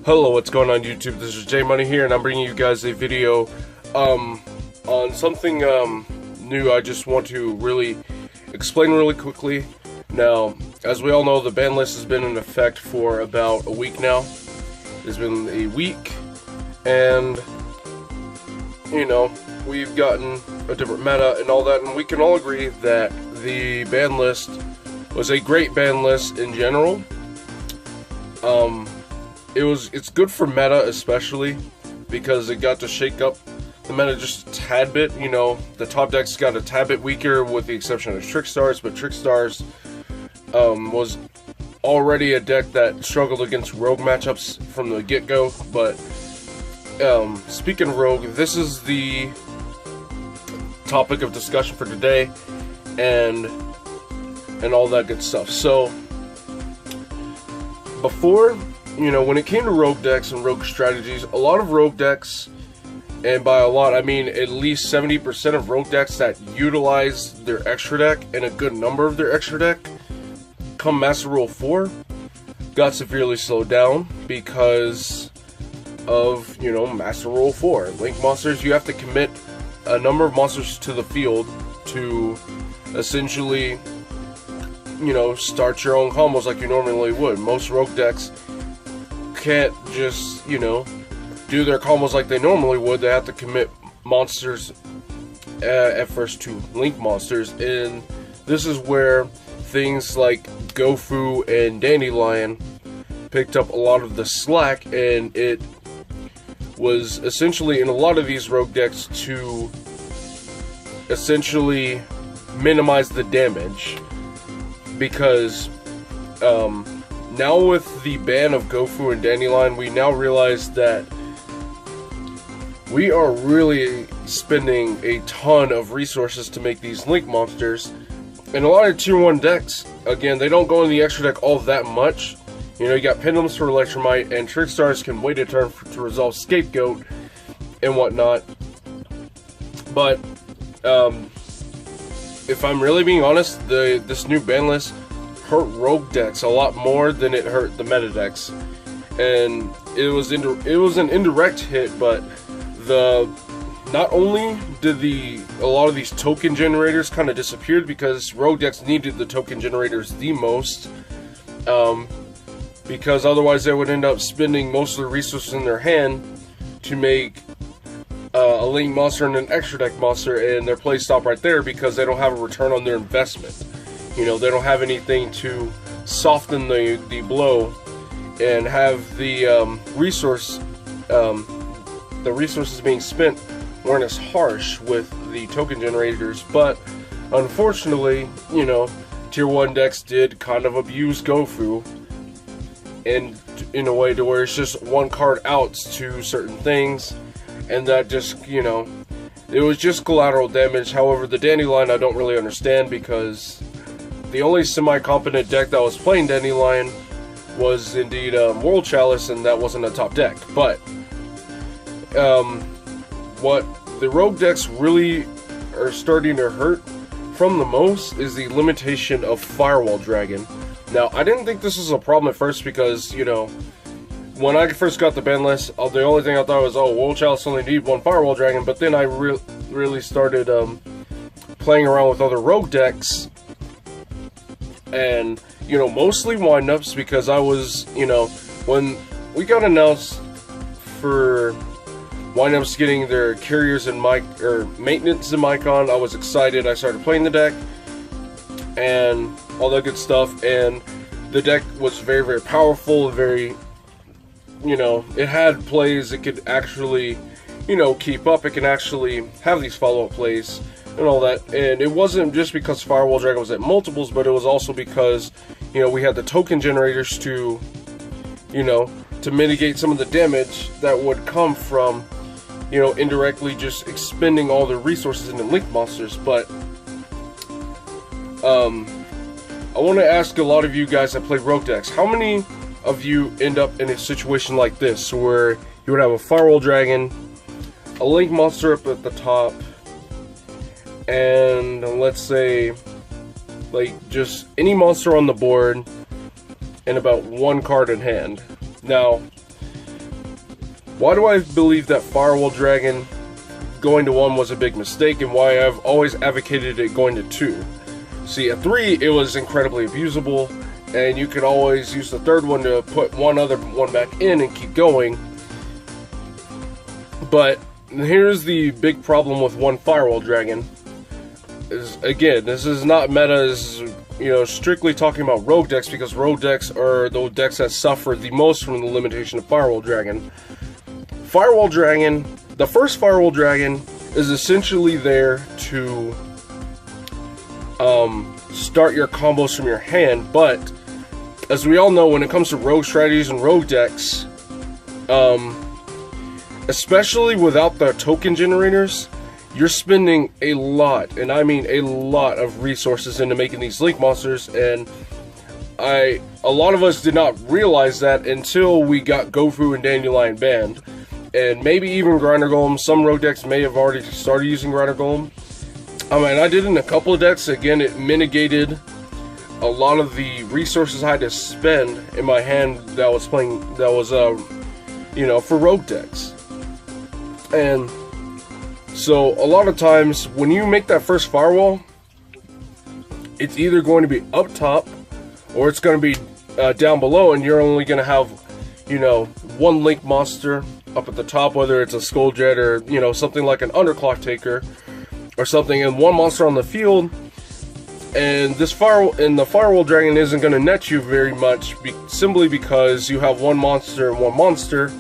Hello, what's going on YouTube? This is J Money here, and I'm bringing you guys a video on something new. I just want to really explain really quickly. Now, as we all know, the ban list has been in effect for about a week now. It's been a week, and you know, we've gotten a different meta and all that, and we can all agree that the ban list was a great ban list in general. It's good for meta, especially because it got to shake up the meta just a tad bit. You know, the top decks got a tad bit weaker with the exception of Trickstars, but Trickstars was already a deck that struggled against Rogue matchups from the get-go. But speaking of Rogue, this is the topic of discussion for today, and all that good stuff. So before, you know, when it came to Rogue decks and Rogue strategies, a lot of Rogue decks, and by a lot I mean at least 70% of Rogue decks that utilize their extra deck, and a good number of their extra deck, come Master Rule 4, got severely slowed down because of, you know, Master Rule 4. Link monsters, you have to commit a number of monsters to the field to essentially, you know, start your own combos like you normally would. Most Rogue decks can't just, you know, do their combos like they normally would. They have to commit monsters at first to Link monsters, and this is where things like Gofu and Dandelion picked up a lot of the slack, and it was essentially in a lot of these Rogue decks to essentially minimize the damage, because now with the ban of Gofu and Dandelion, we now realize that we are really spending a ton of resources to make these Link monsters. And a lot of tier 1 decks, again, they don't go in the extra deck all that much. You know, you got Pendulums for Electromite, and Trickstars can wait a turn to resolve Scapegoat and whatnot. But if I'm really being honest, this new ban list hurt Rogue decks a lot more than it hurt the meta decks, and it was an indirect hit. But not only did a lot of these token generators kind of disappeared because Rogue decks needed the token generators the most, because otherwise they would end up spending most of the resources in their hand to make a Link monster and an extra deck monster, and their play stop right there because they don't have a return on their investment. You know, they don't have anything to soften the blow and have the resources being spent weren't as harsh with the token generators. But unfortunately, you know, tier 1 decks did kind of abuse Gofu, and in a way to where it's just one card outs to certain things, and that just, you know, it was just collateral damage. However, the Dandelion I don't really understand, because the only semi-competent deck that was playing Dandelion was indeed World Chalice, and that wasn't a top deck. But what the Rogue decks really are starting to hurt from the most is the limitation of Firewall Dragon. Now, I didn't think this was a problem at first, because, you know, when I first got the ban list, the only thing I thought was, oh, World Chalice only need one Firewall Dragon. But then I really started playing around with other Rogue decks, and, you know, mostly windups, because I was, you know, when we got announced for windups getting their carriers and maintenance and Micon, I was excited. I started playing the deck and all that good stuff, and the deck was very, very powerful, very, you know, it had plays it could actually, you know, keep up. It can actually have these follow-up plays and all that. And it wasn't just because Firewall Dragon was at multiples, but it was also because, you know, we had the token generators to, you know, to mitigate some of the damage that would come from, you know, indirectly just expending all their resources into Link monsters. But I want to ask a lot of you guys that play Rogue decks, how many of you end up in a situation like this, where you would have a Firewall Dragon, a Link monster up at the top, and let's say, like, just any monster on the board, and about one card in hand? Now, Why do I believe that Firewall Dragon going to 1 was a big mistake, and why I've always advocated it going to 2? See, at 3, it was incredibly abusable, and you could always use the 3rd one to put one other one back in and keep going. But here's the big problem with 1 Firewall Dragon. Again, this is not meta, this is, you know, strictly talking about rogue decks, because rogue decks are the decks that suffer the most from the limitation of Firewall Dragon. Firewall Dragon, the first Firewall Dragon, is essentially there to start your combos from your hand, but as we all know, when it comes to rogue strategies and rogue decks, especially without the token generators, you're spending a lot, and I mean a lot, of resources into making these link monsters, and a lot of us did not realize that until we got Gofu and Dandelion banned, and maybe even Grinder Golem. Some rogue decks may have already started using Grinder Golem. And I did in a couple of decks. Again, it mitigated a lot of the resources I had to spend in my hand that was playing, that was, you know, for rogue decks. And so a lot of times when you make that first firewall, it's either going to be up top or it's going to be down below, and you're only going to have, you know, 1 link monster up at the top, whether it's a Skulljet or, you know, something like an Underclock Taker or something, and 1 monster on the field. And this the Firewall Dragon isn't going to net you very much, simply because you have 1 monster and 1 monster,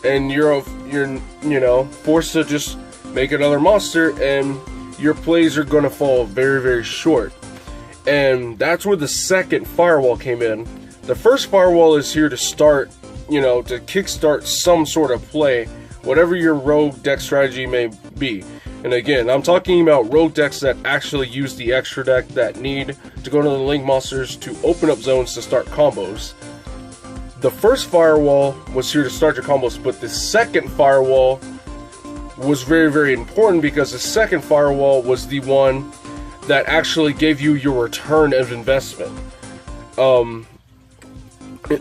and you're you know, forced to just make another monster, and your plays are going to fall very, very short. And that's where the second firewall came in. The first firewall is here to start, you know, to kickstart some sort of play, whatever your rogue deck strategy may be. And again, I'm talking about rogue decks that actually use the extra deck, that need to go to the link monsters to open up zones to start combos. The first firewall was here to start your combos, but the second firewall was very, very important, because the second firewall was the one that actually gave you your return of investment.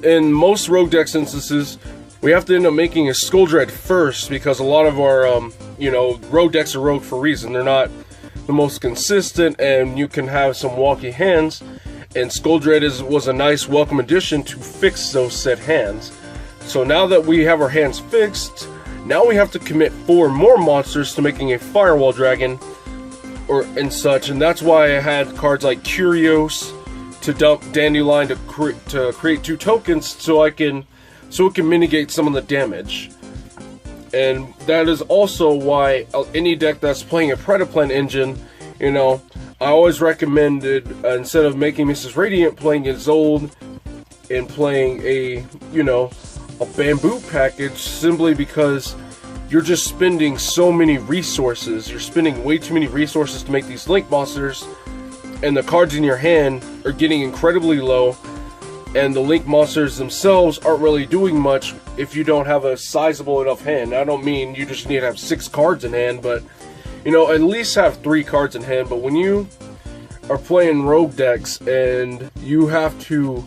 In most rogue decks instances, we have to end up making a Skulljet first, because a lot of our, you know, rogue decks are rogue for a reason. They're not the most consistent, and you can have some wonky hands, and Skulljet was a nice welcome addition to fix those said hands. So now that we have our hands fixed, now we have to commit 4 more monsters to making a Firewall Dragon, and such, and that's why I had cards like Curios to dump Dandelion to create 2 tokens, so it can mitigate some of the damage. And that is also why any deck that's playing a Predaplan engine, you know, I always recommended, instead of making Mrs. Radiant, playing Isolde and playing a, you know, a bamboo package, simply because you're just spending so many resources. You're spending way too many resources to make these link monsters, and the cards in your hand are getting incredibly low, and the link monsters themselves aren't really doing much if you don't have a sizable enough hand. I don't mean you just need to have 6 cards in hand, but, you know, at least have 3 cards in hand. But when you are playing rogue decks and you have to,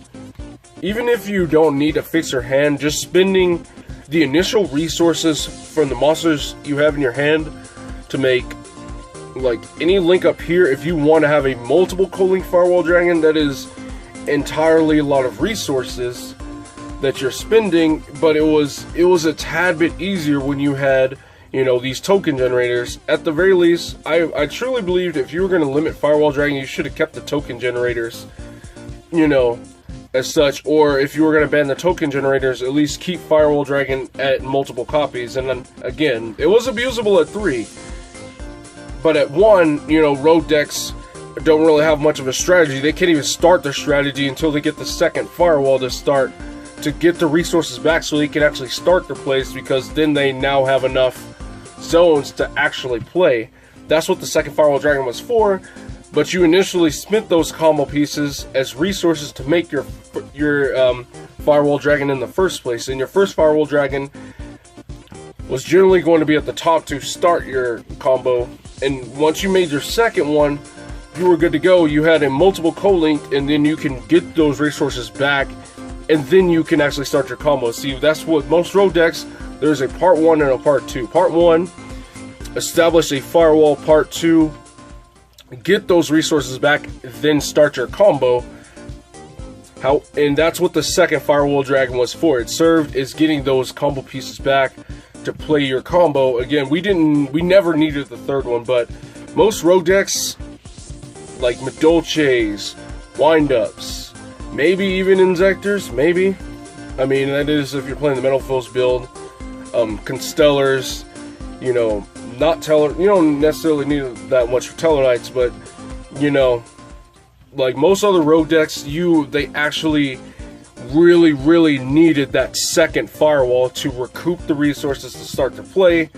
even if you don't need to fix your hand, just spending the initial resources from the monsters you have in your hand to make, like, any link up here, if you want to have a multiple co-link Firewall Dragon, that is entirely a lot of resources that you're spending. But it was a tad bit easier when you had, you know, these token generators. At the very least, I truly believed if you were going to limit Firewall Dragon, you should have kept the token generators, you know, as such. Or if you were going to ban the token generators, at least keep Firewall Dragon at multiple copies. And then again, it was abusable at 3, but at 1, you know, rogue decks don't really have much of a strategy. They can't even start their strategy until they get the second firewall to get the resources back, so they can actually start their plays, because then they now have enough zones to actually play. That's what the second Firewall Dragon was for. But you initially spent those combo pieces as resources to make your Firewall Dragon in the first place. And your first Firewall Dragon was generally going to be at the top to start your combo. And once you made your second one, you were good to go. You had a multiple co-link, and then you can get those resources back, and then you can actually start your combo. See, that's what most rogue decks there's a part 1 and a part 2. Part 1, establish a firewall. Part 2, get those resources back, then start your combo. And that's what the second Firewall Dragon was for. It served as getting those combo pieces back to play your combo. Again, we never needed the third one, but most rogue decks, like Madolches, Windups, maybe even Injectors, maybe. I mean, that is if you're playing the Metal Foes build. Constellars, you know, not Teller. You don't necessarily need that much for Tellarites, but you know, like most other rogue decks, they actually really needed that second firewall to recoup the resources to start to play.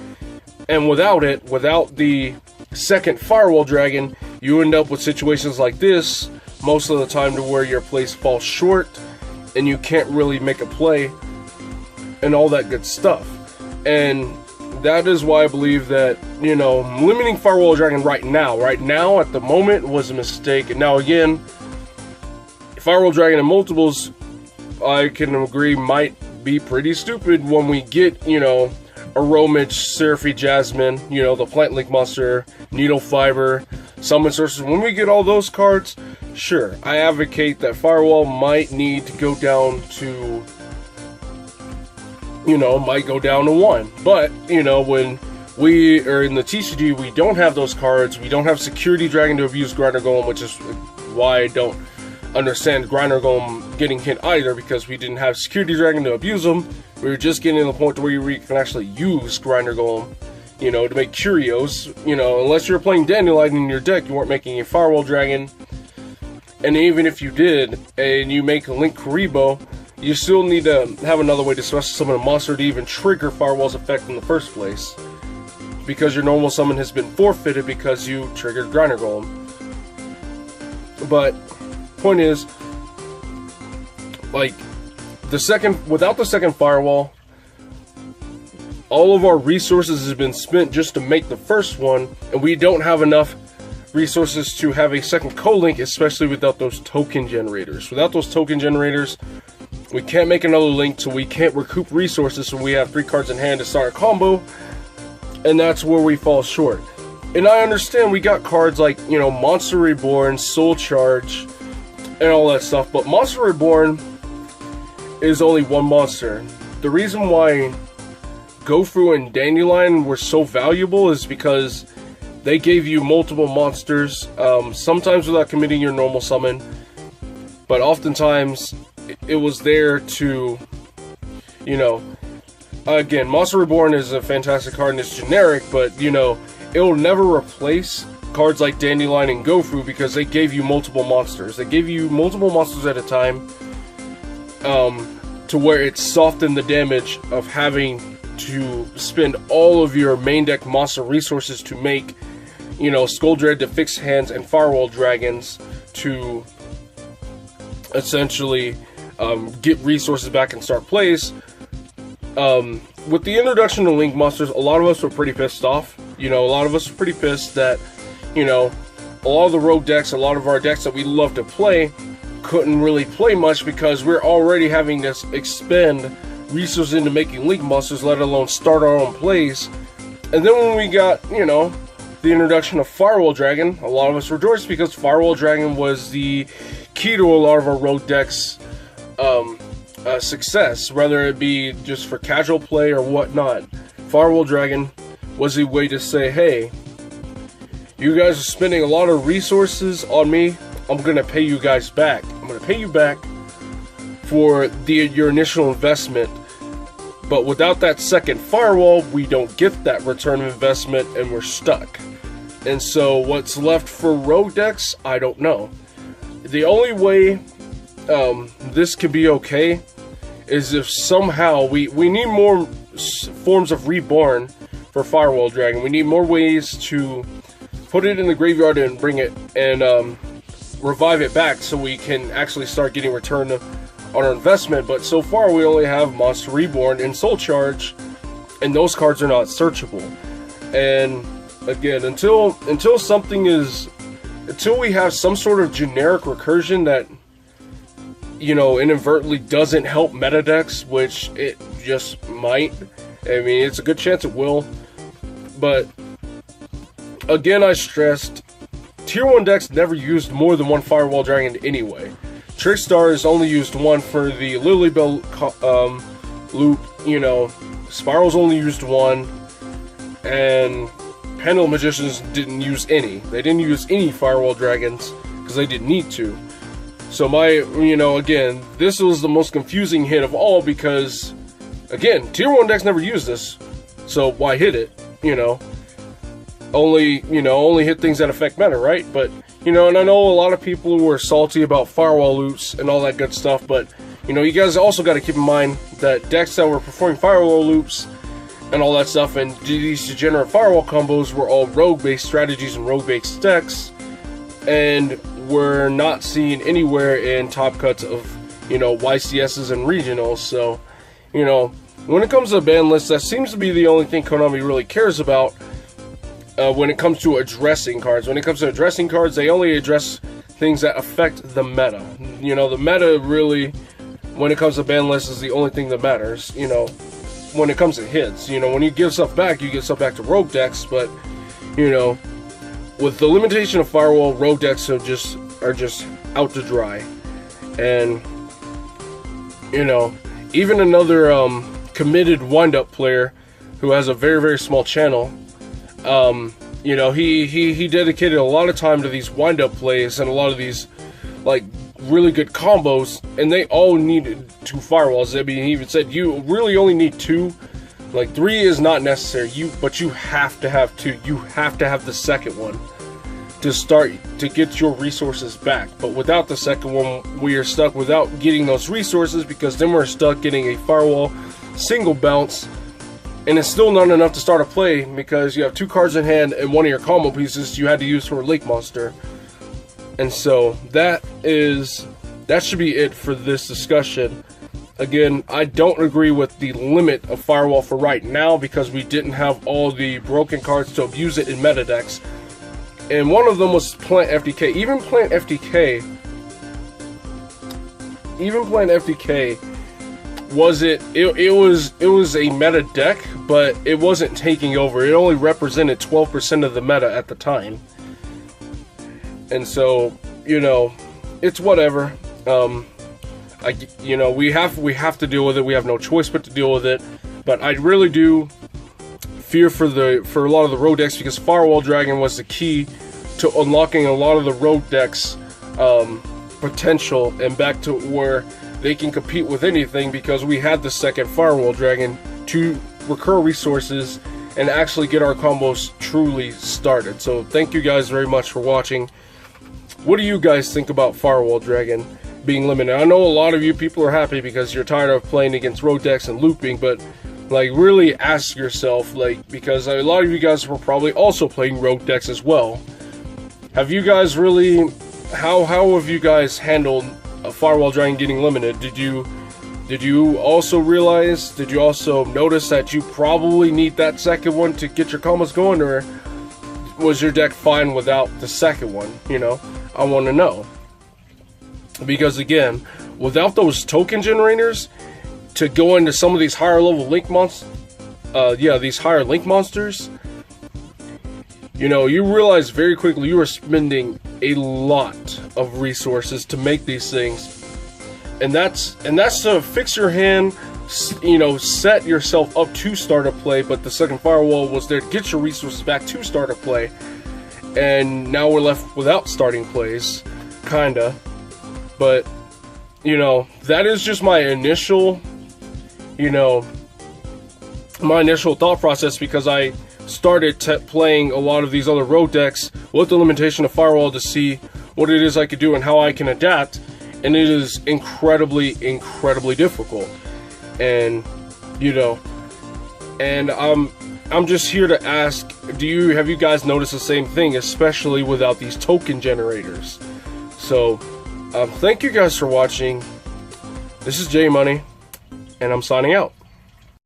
And without the second Firewall Dragon, you end up with situations like this most of the time, to where your plays fall short and you can't really make a play and all that good stuff. And that is why I believe that, you know, limiting Firewall Dragon right now at the moment was a mistake. And now again, Firewall Dragon and multiples, I can agree, might be pretty stupid when we get, you know, Aromage, Seraphie Jasmine, you know, the Plant Link Monster, Needle Fiber, Summon Sorceress. When we get all those cards, sure, I advocate that Firewall might need to go down to, you know, might go down to 1. But, you know, when we are in the TCG, we don't have those cards. We don't have Security Dragon to abuse Grinder Golem, which is why I don't understand Grinder Golem getting hit either, because we didn't have Security Dragon to abuse them. We were just getting to the point where we can actually use Grinder Golem, you know, to make curios. You know, unless you're playing Dandelion in your deck, you weren't making a Firewall Dragon. And even if you did, and you make a Link Kuriboh, you still need to have another way to special summon a monster to even trigger Firewall's effect in the first place, because your normal summon has been forfeited because you triggered Grinder Golem. But point is, like, without the second Firewall, all of our resources have been spent just to make the first one, and we don't have enough resources to have a second co-link, especially without those token generators. Without those token generators, we can't make another link, so we can't recoup resources, so we have 3 cards in hand to start a combo, and that's where we fall short. And I understand we got cards like, you know, Monster Reborn, Soul Charge, and all that stuff, but Monster Reborn is only one monster. The reason why Gofu and Dandelion were so valuable is because they gave you multiple monsters, sometimes without committing your normal summon, but oftentimes it was there to, you know, again, Monster Reborn is a fantastic card and it's generic, but, you know, it will never replace cards like Dandelion and Gofu because they gave you multiple monsters. They gave you multiple monsters at a time, to where it softened the damage of having to spend all of your main deck monster resources to make, you know, Skull Dread to fix hands and Firewall Dragons to essentially get resources back and start plays. With the introduction of Link monsters, a lot of us were pretty pissed off. You know, a lot of us were pretty pissed that, you know, a lot of the rogue decks, a lot of our decks that we love to play, couldn't really play much because we're already having to expend resources into making Link monsters, let alone start our own plays. And then when we got, you know, the introduction of Firewall Dragon, a lot of us rejoiced because Firewall Dragon was the key to a lot of our rogue decks' success, whether it be just for casual play or whatnot. Firewall Dragon was a way to say, hey, you guys are spending a lot of resources on me, I'm gonna pay you guys back. I'm gonna pay you back for your initial investment. But without that second firewall, we don't get that return of investment and we're stuck. And so what's left for rogue decks, I don't know. The only way this could be okay is if somehow we need more forms of reborn for Firewall Dragon. We need more ways to put it in the graveyard and bring it and revive it back so we can actually start getting return on our investment. But so far we only have Monster Reborn and Soul Charge, and those cards are not searchable. And again, until we have some sort of generic recursion that, you know, inadvertently doesn't help meta decks, which it just might, I mean, it's a good chance it will. But again, I stressed, Tier 1 decks never used more than one Firewall Dragon anyway. Trickstar has only used one for the Lilybell loop, you know. Spiral's only used one, and Pendulum Magicians didn't use any. They didn't use any Firewall Dragons because they didn't need to. So again, this was the most confusing hit of all because, again, Tier 1 decks never used this, so why hit it, you know? Only hit things that affect meta, right? But, and I know a lot of people who are salty about Firewall loops and all that good stuff, but, you guys also got to keep in mind that decks that were performing Firewall loops and all that stuff, and these degenerate Firewall combos were all rogue-based strategies and rogue-based decks, and we're not seen anywhere in top cuts of, YCSs and regionals. So, when it comes to the ban list, that seems to be the only thing Konami really cares about when it comes to addressing cards. When it comes to addressing cards, they only address things that affect the meta. The meta really, when it comes to ban list, is the only thing that matters, when it comes to hits. When you give stuff back, you give stuff back to rogue decks, but, with the limitation of Firewall, rogue decks are just out to dry. And, even another committed wind-up player who has a very, very small channel, he dedicated a lot of time to these wind-up plays and a lot of these, like, really good combos, and they all needed 2 Firewalls. I mean, he even said, you really only need 2. Like, 3 is not necessary, but you have to have 2. You have to have the second one to get your resources back. But without the second one, we are stuck without getting those resources, because then we're stuck getting a Firewall single bounce, and it's still not enough to start a play because you have 2 cards in hand and one of your combo pieces you had to use for a Lake Monster. And so that should be it for this discussion. Again, I don't agree with the limit of Firewall for right now because we didn't have all the broken cards to abuse it in meta decks. And one of them was Plant FDK. Even Plant FDK it was a meta deck, but it wasn't taking over. It only represented 12% of the meta at the time. And so, it's whatever. We have to deal with it. We have no choice but to deal with it. But I really do fear for a lot of the rogue decks, because Firewall Dragon was the key to unlocking a lot of the rogue decks potential and back to where they can compete with anything, because we had the second Firewall Dragon to recur resources and actually get our combos truly started. So thank you guys very much for watching. What do you guys think about Firewall Dragon being limited? I know a lot of you people are happy because you're tired of playing against rogue decks and looping, but really ask yourself, because a lot of you guys were probably also playing rogue decks as well. Have you guys really, how have you guys handled a Firewall Dragon getting limited? Did you also notice that you probably need that second one to get your combos going, or was your deck fine without the second one? I want to know. Because again, without those token generators to go into some of these higher level link monsters, these higher link monsters, you realize very quickly you are spending a lot of resources to make these things, and that's to fix your hand, set yourself up to start a play. But the second Firewall was there to get your resources back to start a play, and now we're left without starting plays, kinda. But that is just my initial thought process, because I started playing a lot of these other rogue decks with the limitation of Firewall to see what it is I could do and how I can adapt, and it is incredibly difficult. And and I'm just here to ask, have you guys noticed the same thing, especially without these token generators? So thank you guys for watching. This is J Money, and I'm signing out.